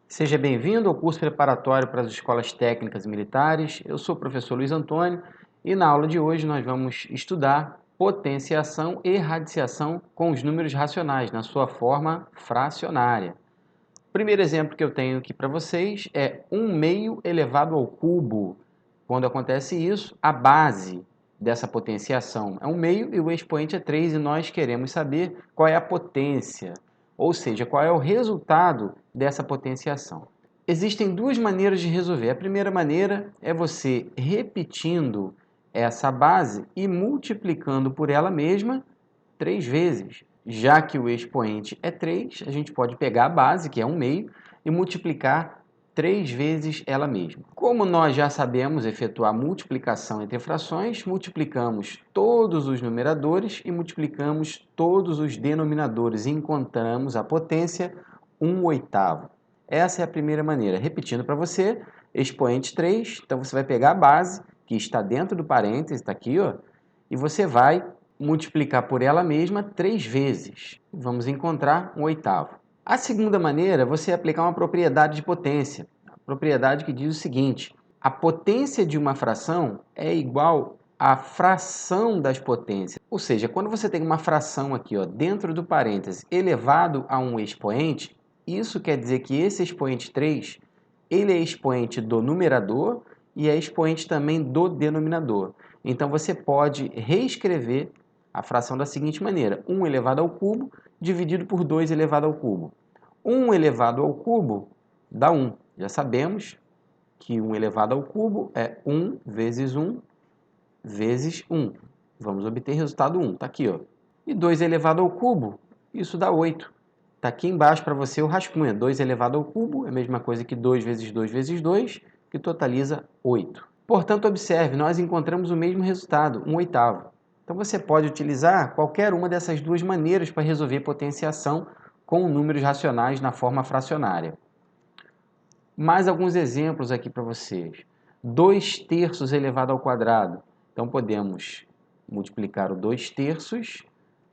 Seja bem-vindo ao curso preparatório para as escolas técnicas e militares. Eu sou o professor Luiz Antônio e na aula de hoje nós vamos estudar potenciação e radiciação com os números racionais na sua forma fracionária. O primeiro exemplo que eu tenho aqui para vocês é 1/2 elevado ao cubo. Quando acontece isso, a base dessa potenciação é 1/2 e o expoente é 3 e nós queremos saber qual é a potência, ou seja, qual é o resultado dessa potenciação. Existem duas maneiras de resolver. A primeira maneira é você repetindo essa base e multiplicando por ela mesma 3 vezes. Já que o expoente é 3, a gente pode pegar a base, que é 1/2, e multiplicar 3 vezes ela mesma. Como nós já sabemos efetuar multiplicação entre frações, multiplicamos todos os numeradores e multiplicamos todos os denominadores e encontramos a potência 1/8. Essa é a primeira maneira. Repetindo para você, expoente 3, então você vai pegar a base, que está dentro do parênteses, está aqui, ó, e você vai multiplicar por ela mesma 3 vezes. Vamos encontrar 1/8. A segunda maneira é você aplicar uma propriedade de potência. A propriedade que diz o seguinte: a potência de uma fração é igual à fração das potências. Ou seja, quando você tem uma fração aqui, ó, dentro do parêntese elevado a um expoente, isso quer dizer que esse expoente 3, ele é expoente do numerador e é expoente também do denominador. Então você pode reescrever a fração da seguinte maneira: 1 elevado ao cubo dividido por 2 elevado ao cubo. 1 elevado ao cubo dá 1. Já sabemos que 1 elevado ao cubo é 1 vezes 1 vezes 1. Vamos obter resultado 1. Está aqui, ó. E 2 elevado ao cubo, isso dá 8. Está aqui embaixo para você o rascunho. 2 elevado ao cubo é a mesma coisa que 2 vezes 2 vezes 2, que totaliza 8. Portanto, observe, nós encontramos o mesmo resultado, 1/8. Então, você pode utilizar qualquer uma dessas duas maneiras para resolver potenciação com números racionais na forma fracionária. Mais alguns exemplos aqui para vocês. 2/3 elevado ao quadrado. Então, podemos multiplicar o 2/3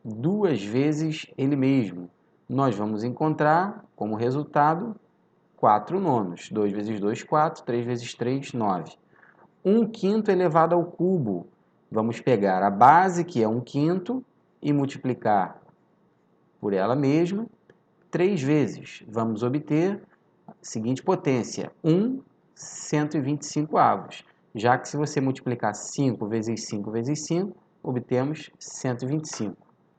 duas vezes ele mesmo. Nós vamos encontrar como resultado 4/9. 2 vezes 2, 4. 3 vezes 3, 9. 1/5 elevado ao cubo. Vamos pegar a base, que é 1/5, e multiplicar por ela mesma 3 vezes. Vamos obter a seguinte potência: 1/125. Já que se você multiplicar 5 vezes 5 vezes 5, obtemos 125.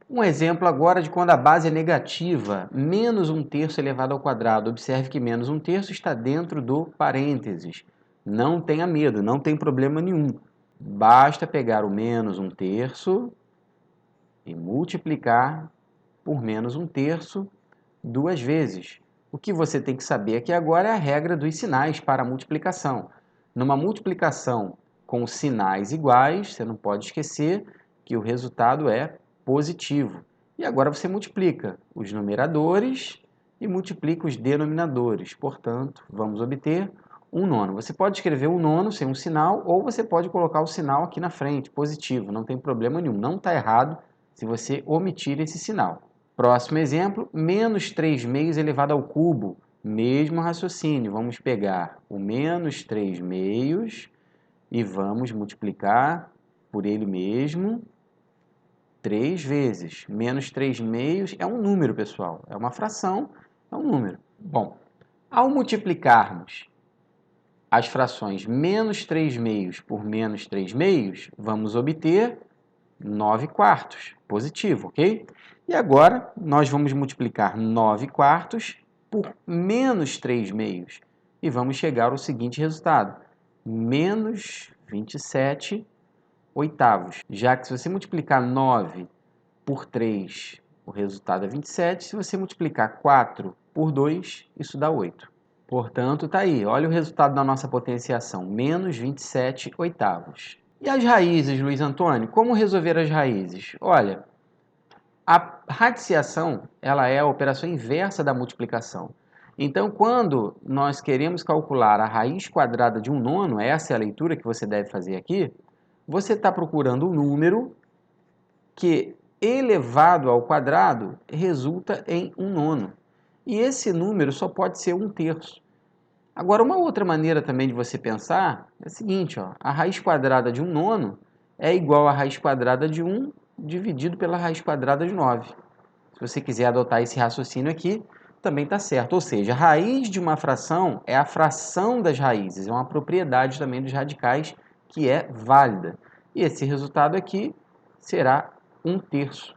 Um exemplo agora de quando a base é negativa, menos 1/3 elevado ao quadrado. Observe que menos 1/3 está dentro do parênteses. Não tenha medo, não tem problema nenhum. Basta pegar o menos 1/3 e multiplicar por menos 1/3 duas vezes. O que você tem que saber aqui agora é a regra dos sinais para a multiplicação. Numa multiplicação com sinais iguais, você não pode esquecer que o resultado é positivo. E agora você multiplica os numeradores e multiplica os denominadores. Portanto, vamos obter 1/9. Você pode escrever 1/9 sem um sinal, ou você pode colocar o sinal aqui na frente, positivo. Não tem problema nenhum. Não está errado se você omitir esse sinal. Próximo exemplo, menos 3/2 elevado ao cubo. Mesmo raciocínio. Vamos pegar o menos 3/2 e vamos multiplicar por ele mesmo 3 vezes. Menos 3/2 é um número, pessoal. É uma fração, é um número. Bom, ao multiplicarmos as frações menos 3/2 por menos 3/2, vamos obter 9/4, positivo, ok? E agora, nós vamos multiplicar 9/4 por menos 3/2 e vamos chegar ao seguinte resultado: menos 27/8. Já que se você multiplicar 9 por 3, o resultado é 27. Se você multiplicar 4 por 2, isso dá 8. Portanto, está aí. Olha o resultado da nossa potenciação, menos 27/8. E as raízes, Luiz Antônio? Como resolver as raízes? Olha, a radiciação ela é a operação inversa da multiplicação. Então, quando nós queremos calcular a raiz quadrada de 1/9, essa é a leitura que você deve fazer aqui, você está procurando um número que, elevado ao quadrado, resulta em 1/9. E esse número só pode ser 1/3. Agora, uma outra maneira também de você pensar é a seguinte, ó, a raiz quadrada de 1/9 é igual à raiz quadrada de 1 dividido pela raiz quadrada de 9. Se você quiser adotar esse raciocínio aqui, também está certo. Ou seja, a raiz de uma fração é a fração das raízes, é uma propriedade também dos radicais que é válida. E esse resultado aqui será 1/3.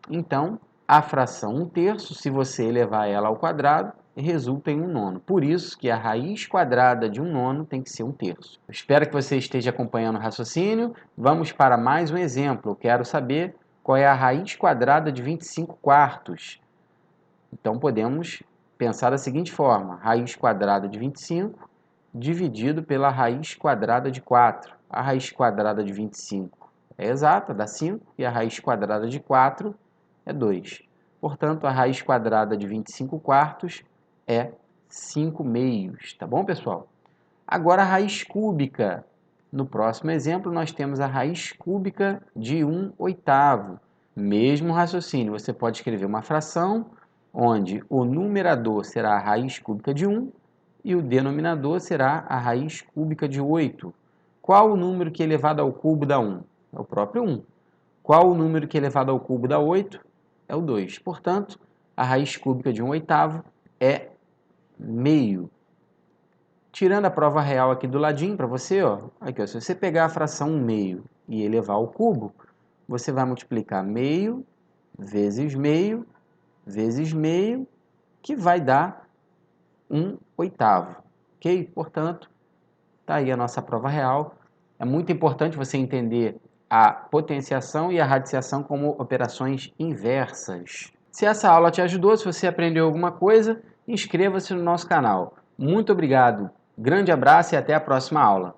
Então, a fração 1/3, se você elevar ela ao quadrado, resulta em 1/9. Por isso que a raiz quadrada de 1/9 tem que ser 1/3. Espero que você esteja acompanhando o raciocínio. Vamos para mais um exemplo. Eu quero saber qual é a raiz quadrada de 25/4. Então, podemos pensar da seguinte forma. Raiz quadrada de 25 dividido pela raiz quadrada de 4. A raiz quadrada de 25 é exata, dá 5, e a raiz quadrada de 4 é 2. Portanto, a raiz quadrada de 25/4 é 5/2, tá bom, pessoal? Agora, a raiz cúbica. No próximo exemplo, nós temos a raiz cúbica de 1/8. Mesmo raciocínio, você pode escrever uma fração onde o numerador será a raiz cúbica de 1 e o denominador será a raiz cúbica de 8. Qual o número que elevado ao cubo dá 1? É o próprio 1. Qual o número que elevado ao cubo dá 8? É o 2. Portanto, a raiz cúbica de 1/8 é meio. Tirando a prova real aqui do ladinho para você, ó, aqui, ó, se você pegar a fração 1/2 e elevar ao cubo, você vai multiplicar meio vezes meio vezes meio, que vai dar 1/8. Ok? Portanto, está aí a nossa prova real. É muito importante você entender a potenciação e a radiciação como operações inversas. Se essa aula te ajudou, se você aprendeu alguma coisa, inscreva-se no nosso canal. Muito obrigado, grande abraço e até a próxima aula.